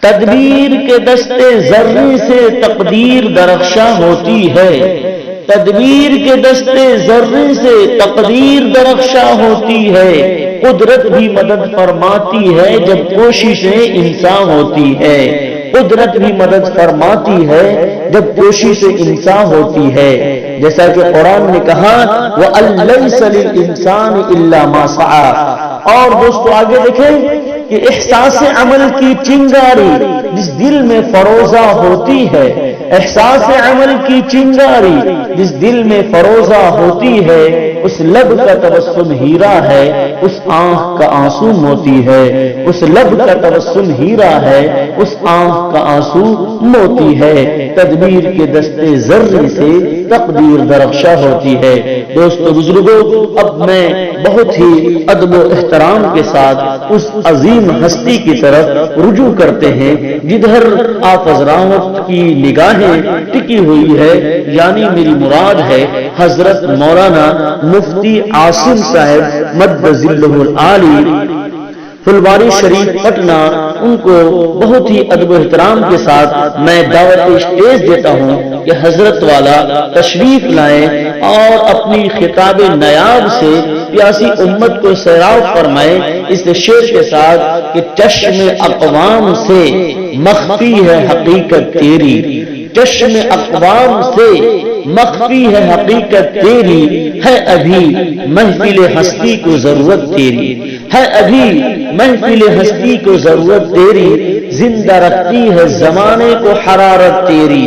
تدبیر کے دستے ذرے سے تقدیر درخشاں ہوتی ہے، تدبیر کے دستے ذرے سے تقدیر درخشاں ہوتی ہے، قدرت بھی مدد فرماتی ہے جب کوششیں انسان ہوتی ہے، قدرت بھی مدد فرماتی ہے جب کوششیں انسان ہوتی ہے، جیسا کہ قرآن نے کہا وَأَن لَيْسَ لِلْإِنسَانِ إِلَّا مَا سَعَىٰ۔ اور دوستو آگے دیکھیں کہ احساس عمل کی چنگاری جس دل میں فروزہ ہوتی ہے، احساس عمل کی چنگاری جس دل میں فروزہ ہوتی ہے، اس لب کا تبسم ہیرا ہے، اس آنکھ کا آنسو موتی ہے، اس لب کا تبسم ہیرا ہے، اس آنکھ کا آنسو موتی ہے، تدبیر کے دستے ذرے سے تقدیر درخشاں ہوتی ہے۔ دوستو بزرگوں، اب میں بہت ہی ادب و احترام کے ساتھ اس عظیم ہستی کی طرف رجوع کرتے ہیں جدھر آپ حضرات کی نگاہیں ٹکی ہوئی ہے، یعنی میری مراد ہے حضرت مولانا مفتی عاصم صاحب مد ظلہ العالی پھلواری شریف پٹنہ، ان کو بہت ہی ادب و احترام کے ساتھ میں دعوت اسٹیج دیتا ہوں کہ حضرت والا تشریف لائیں اور اپنی خطاب نیاب سے پیاسی امت کو سیراب فرمائیں اس شعر کے ساتھ کہ چشم اقوام سے مخفی ہے حقیقت تیری، چشم اقوام سے مخفی ہے حقیقت تیری، ہے ابھی محفل ہستی کو ضرورت تیری، ہے ابھی محفل ہستی کو ضرورت تیری، زندہ رکھتی ہے زمانے کو حرارت تیری،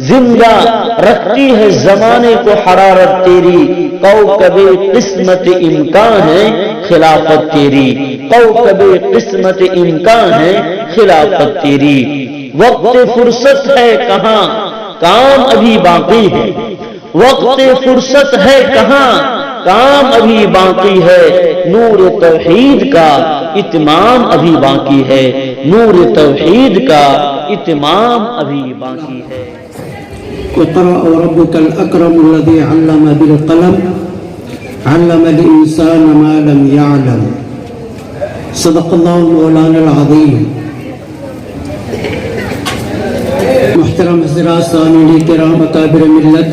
زندہ رکھتی ہے زمانے کو حرارت تیری، کوكب قسمت امکان ہے خلافت تیری، کوكب قسمت امکان ہے خلافت تیری، وقت فرصت ہے کہاں کام ابھی باقی ہے، وقت فرصت ہے کہاں کام ابھی باقی ہے، نور توحید کا اتمام ابھی باقی ہے، نور توحید کا اتمام ابھی باقی ہے۔ اقرأ وربك الأكرم الذي علم بالقلم علم الإنسان ما لم يعلم، صدق الله مولانا العظيم۔ محترم حضرات، سامعین کرام، اکابر ملت،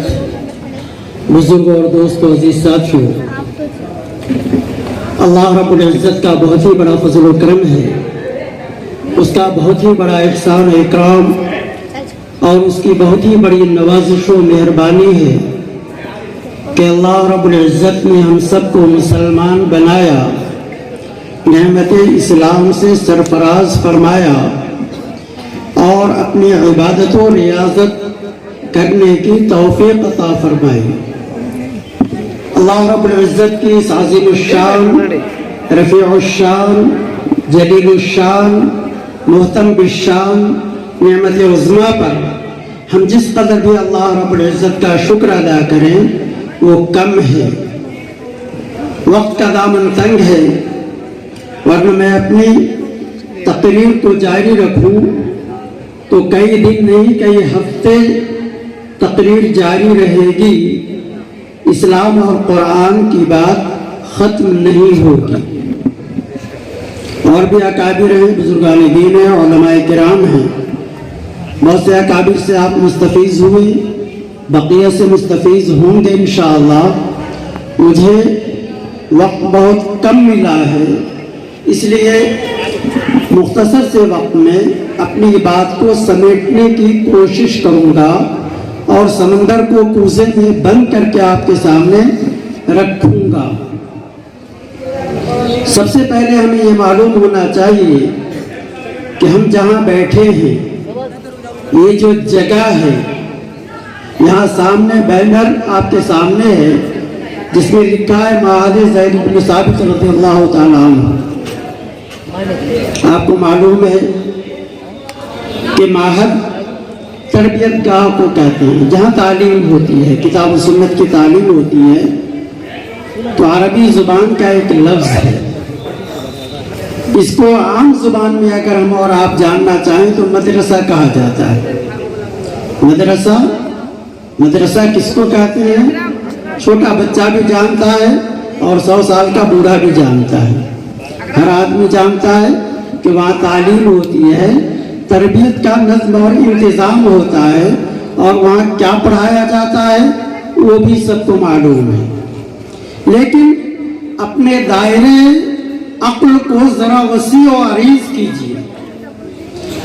بزرگوں اور دوستوں، عزیز ساتھیوں، اللہ رب العزت کا بہت ہی بڑا فضل و کرم ہے، اس کا بہت ہی بڑا احسان و اکرام اور اس کی بہت ہی بڑی نوازش و مہربانی ہے کہ اللہ رب العزت نے ہم سب کو مسلمان بنایا، نعمت اسلام سے سرفراز فرمایا اور اپنی عبادت و ریاضت کرنے کی توفیق عطا فرمائی۔ اللہ رب العزت کی اس عظیم الشان، رفیع الشان، جلیل الشان، محتم بالشان نعمت عظمیٰ پر ہم جس قدر بھی اللہ رب العزت کا شکر ادا کریں وہ کم ہے، وقت کا دامن تنگ ہے، ورنہ میں اپنی تقریر کو جاری رکھوں تو کئی دن نہیں کئی ہفتے تقریر جاری رہے گی، اسلام اور قرآن کی بات ختم نہیں ہوگی۔ اور بھی اکابر ہیں، بزرگان دین ہیں، علماء کرام ہیں، بہت سے اکابر سے آپ مستفیض ہوئے، بقیہ سے مستفیض ہوں گے انشاءاللہ۔ مجھے وقت بہت کم ملا ہے، اس لیے مختصر سے وقت میں اپنی بات کو سمیٹنے کی کوشش کروں گا اور سمندر کو کوزے میں بند کر کے آپ کے سامنے رکھوں گا۔ سب سے پہلے ہمیں یہ معلوم ہونا چاہیے کہ ہم جہاں بیٹھے ہیں، یہ جو جگہ ہے، یہاں سامنے بینر آپ کے سامنے ہے جس میں لکھا ہے معہد زید بن ثابت رضی اللہ تعالیٰ عنہ۔ آپ کو معلوم ہے کہ معہد تربیت گاہ کو کہتے ہیں، جہاں تعلیم ہوتی ہے، کتاب و سنت کی تعلیم ہوتی ہے، تو عربی زبان کا ایک لفظ ہے، اس کو عام زبان میں اگر ہم اور آپ جاننا چاہیں تو مدرسہ کہا جاتا ہے۔ مدرسہ کس کو کہتے ہیں؟ چھوٹا بچہ بھی جانتا ہے اور 100 سال کا بوڑھا بھی جانتا ہے، ہر آدمی جانتا ہے کہ وہاں تعلیم ہوتی ہے، تربیت کا نظم اور انتظام ہوتا ہے اور وہاں کیا پڑھایا جاتا ہے وہ بھی سب کو معلوم ہے. لیکن اپنے دائرے عقل کو ذرا وسیع و عریض کیجیے.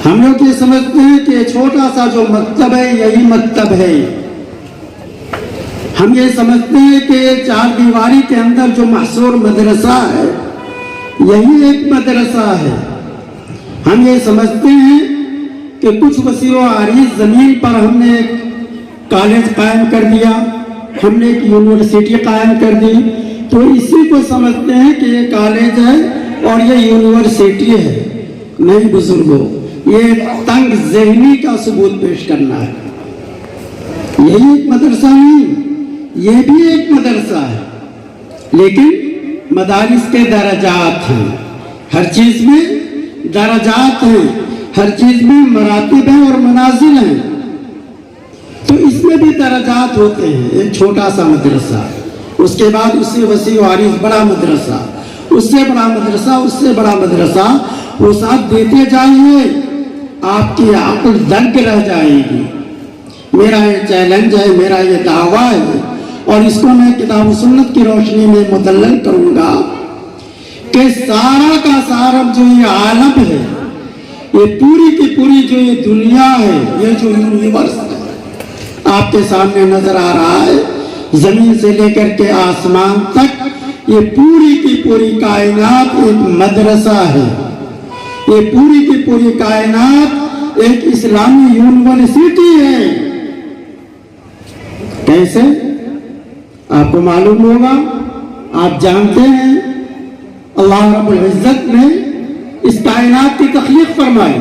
ہم لوگ یہ سمجھتے ہیں کہ چھوٹا سا جو مکتب ہے یہی مکتب ہے. ہم یہ سمجھتے ہیں کہ چار دیواری کے اندر جو محصور مدرسہ ہے یہی ایک مدرسہ ہے. ہم یہ سمجھتے ہیں کہ کچھ وسیع و عریض زمین پر ہم نے ایک کالج قائم کر دیا, ہم نے ایک یونیورسٹی قائم کر دی, تو اسی کو سمجھتے ہیں کہ یہ کالج ہے اور یہ یونیورسٹی ہے. نہیں بزرگوں, یہ تنگ ذہنی کا ثبوت پیش کرنا ہے. یہی ایک مدرسہ نہیں, یہ بھی ایک مدرسہ ہے, لیکن مدارس کے درجات ہیں. ہر چیز میں درجات ہیں, ہر چیز میں مراتب ہیں اور منازل ہیں. تو اس میں بھی درجات ہوتے ہیں. ایک چھوٹا سا مدرسہ, اس کے بعد اس سے وسیع و عریض بڑا مدرسہ, اس سے بڑا مدرسہ, اس سے بڑا مدرسہ. وہ ساتھ دیتے جائیے, آپ کی عقل دنگ رہ جائے گی. میرا یہ چیلنج ہے, میرا یہ دعویٰ ہے, اور اس کو میں کتاب و سنت کی روشنی میں مدلل کروں گا کہ سارا کا سارا جو یہ عالم ہے, یہ پوری کی پوری جو یہ دنیا ہے, یہ جو یونیورس ہے آپ کے سامنے نظر آ رہا ہے, زمین سے لے کر کے آسمان تک, یہ پوری کی پوری کائنات ایک مدرسہ ہے. یہ پوری کی پوری کائنات ایک اسلامی یونیورسٹی ہے. کیسے؟ آپ کو معلوم ہوگا, آپ جانتے ہیں اللہ رب العزت نے اس کائنات کی تخلیق فرمائی.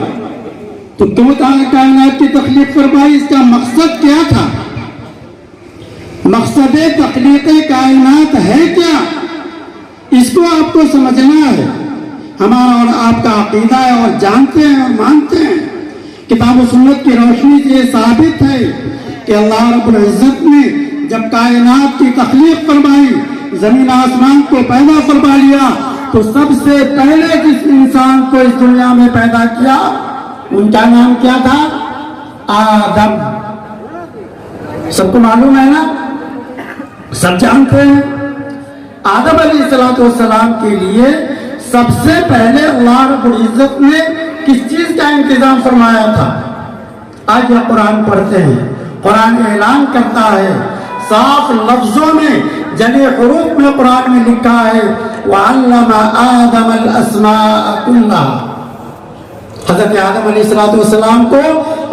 تو کیوں کائنات کی تخلیق فرمائی؟ اس کا مقصد کیا تھا؟ مقصد تخلیق کائنات ہے کیا؟ اس کو آپ کو سمجھنا ہے. ہمارا اور آپ کا عقیدہ ہے اور جانتے ہیں اور مانتے ہیں. کتاب و سنت کی روشنی سے یہ ثابت ہے کہ اللہ رب العزت نے جب کائنات کی تخلیق فرمائی, زمین آسمان کو پیدا فرما لیا, تو سب سے پہلے جس انسان کو اس دنیا میں پیدا کیا ان کا نام کیا تھا؟ آدم. سب کو معلوم ہے نا, سب جانتے ہیں. آدم علیہ السلام کے لیے سب سے پہلے اللہ رب العزت نے کس چیز کا انتظام فرمایا تھا؟ آج یہ قرآن پڑھتے ہیں, قرآن اعلان کرتا ہے صاف لفظوں میں, جلی حروف میں قرآن میں لکھا ہے وَعَلَّمَ آدَمَ الْأَسْمَاءَ كُلَّهَا. حضرت آدم علیہ السلام کو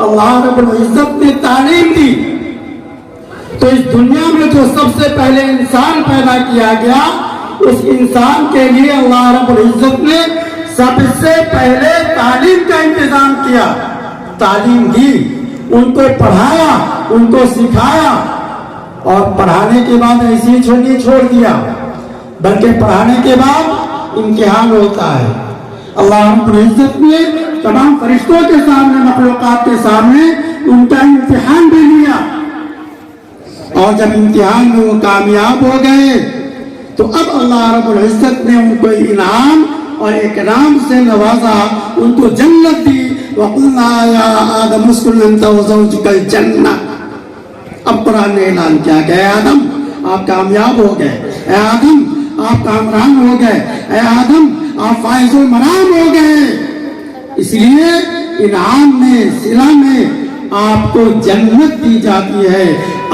اللہ رب العزت نے تعلیم دی. تو اس دنیا میں جو سب سے پہلے انسان پیدا کیا گیا, اس انسان کے لیے اللہ رب العزت نے سب سے پہلے تعلیم کا انتظام کیا. تعلیم دی, ان کو پڑھایا, ان کو سکھایا, اور پڑھانے کے بعد ایسے ہی چھوڑ دیا, بلکہ پڑھانے کے بعد امتحان ہوتا ہے. اللہ رب العزت نے تمام فرشتوں کے سامنے, مخلوقات کے سامنے ان کا امتحان بھی لیا, اور جب امتحان میں وہ کامیاب ہو گئے تو اب اللہ رب العزت نے ان کو انعام اور اکرام سے نوازا, ان کو جنت دی. وَقُلْنَا يَا آدَمُ اسْكُنْ أَنْتَ وَزَوْجُكَ الْجَنَّةَ. اب قرآن نے اعلان کیا کہ اے آدم آپ کامیاب ہو گئے, اے آدم آپ کامران ہو گئے, اے آدم آپ فائز المرام ہو گئے. اس لیے انعام میں, صلہ میں آپ کو جنت دی جاتی ہے.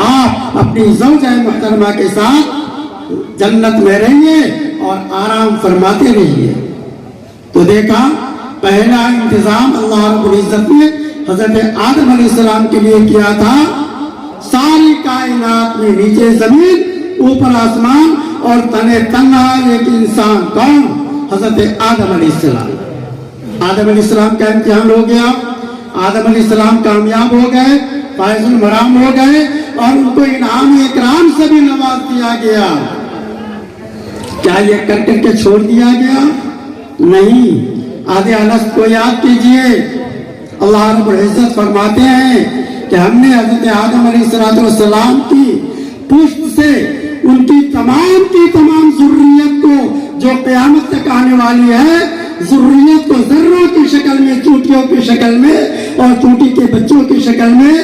آپ اپنی زوجہ محترمہ کے ساتھ جنت میں رہیے اور آرام فرماتے رہیے. تو دیکھا, پہلا انتظام اللہ رب العزت نے حضرت آدم علیہ السلام کے لیے کیا تھا. ساری کائنات میں نیچے زمین, اوپر آسمان, اور تنے تنہا ایک انسان. کون؟ حضرت آدم علیہ السلام. آدم علیہ السلام کا امتحان ہو گیا, آدم علیہ السلام کامیاب ہو گئے, فائز المرام ہو گئے, اور ان کو انعام اکرام سے بھی نواز دیا گیا. کیا یہ کر کر کے چھوڑ دیا گیا؟ نہیں. آدھے الست کو یاد کیجئے, اللہ رب العزت فرماتے ہیں کہ ہم نے حضرت آدم علیہ السلام کی پشت سے ان کی تمام ذریت کو جو قیامت تک آنے والی ہے ذریت کو ذروں کی شکل میں، چونٹیوں کی شکل میں اور چونٹی کے بچوں کی شکل میں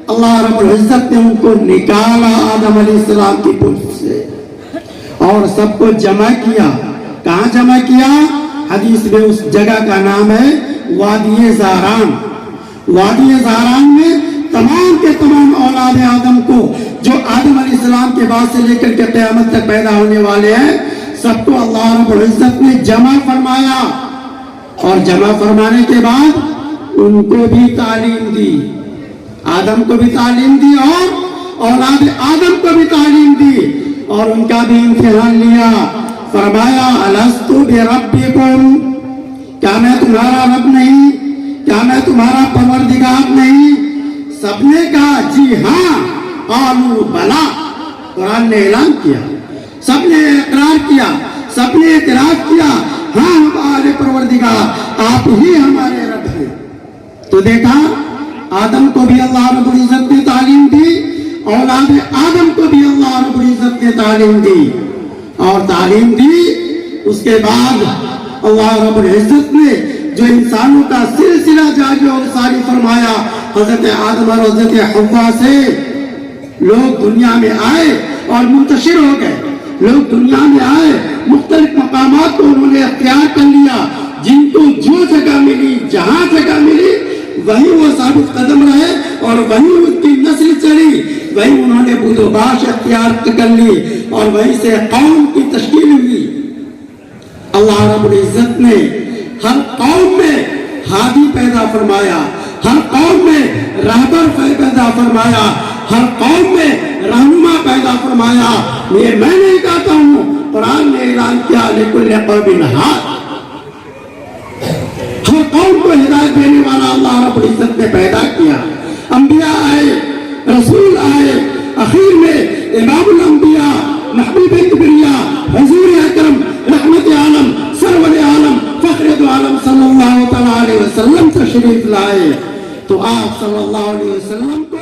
اللہ رب العزت نے ان کو نکالا آدم علیہ السلام کی پشت سے اور سب کو جمع کیا. کہاں جمع کیا؟ حدیث میں اس جگہ کا نام ہے وادی زہران. وادی زہران میں تمام کے تمام اولاد آدم کو جو آدم علیہ السلام کے بعد سے لے کر کے قیامت تک پیدا ہونے والے ہیں سب کو اللہ رب العزت نے جمع فرمایا اور جمع فرمانے کے بعد ان کو بھی تعلیم دی. آدم کو بھی تعلیم دی اور اولاد آدم کو بھی تعلیم دی اور ان کا بھی امتحان لیا. فرمایا الست بربکم، کیا میں تمہارا رب نہیں، کیا میں تمہارا پروردگار نہیں؟ سب نے کہا جی ہاں. قالوا بلا، قرآن نے اعلان کیا، سب نے اقرار کیا، سب نے اعتراف کیا ہاں ہمارے پروردگار آپ ہی ہمارے رب ہیں. تو دیکھا آدم کو بھی اللہ رب العزت نے تعلیم دی، اولاد آدم کو بھی اللہ رب العزت نے تعلیم دی اور تعلیم دی. اس کے بعد اللہ رب العزت نے جو انسانوں کا سلسلہ جاری اور ساری فرمایا، حضرت آدم اور حضرت حوا سے لوگ دنیا میں آئے اور منتشر ہو گئے. لوگ دنیا میں آئے، مختلف مقامات کو انہوں نے اختیار کر لیا. جن کو جو جگہ ملی، جہاں جگہ ملی وہی وہ ثابت قدم رہے اور وہی اس کی نسل چلی. وہی انہوں نے بود و باش اختیار کر لی اور وہیں سے قوم کی تشکیل ہوئی. اللہ رب العزت نے ہر قوم میں ہادی پیدا فرمایا، ہر قوم میں رہبر پیدا فرمایا، ہر قوم میں رہنما پیدا فرمایا. یہ میں نہیں کہتا ہوں، قرآن نے اعلان کیا لکل قوم ہاد. ہر قوم کو ہدایت دینے والا اللہ رب العزت نے پیدا کیا. انبیاء آئے، رسول آئے، اخیر میں امام الانبیاء، محبوب کبریا، حضور اکرم، رحمت عالم، سرور عالم، فخر دو عالم صلی اللہ تعالی علیہ وسلم تشریف لائے. تو آپ صلی اللہ علیہ وسلم کو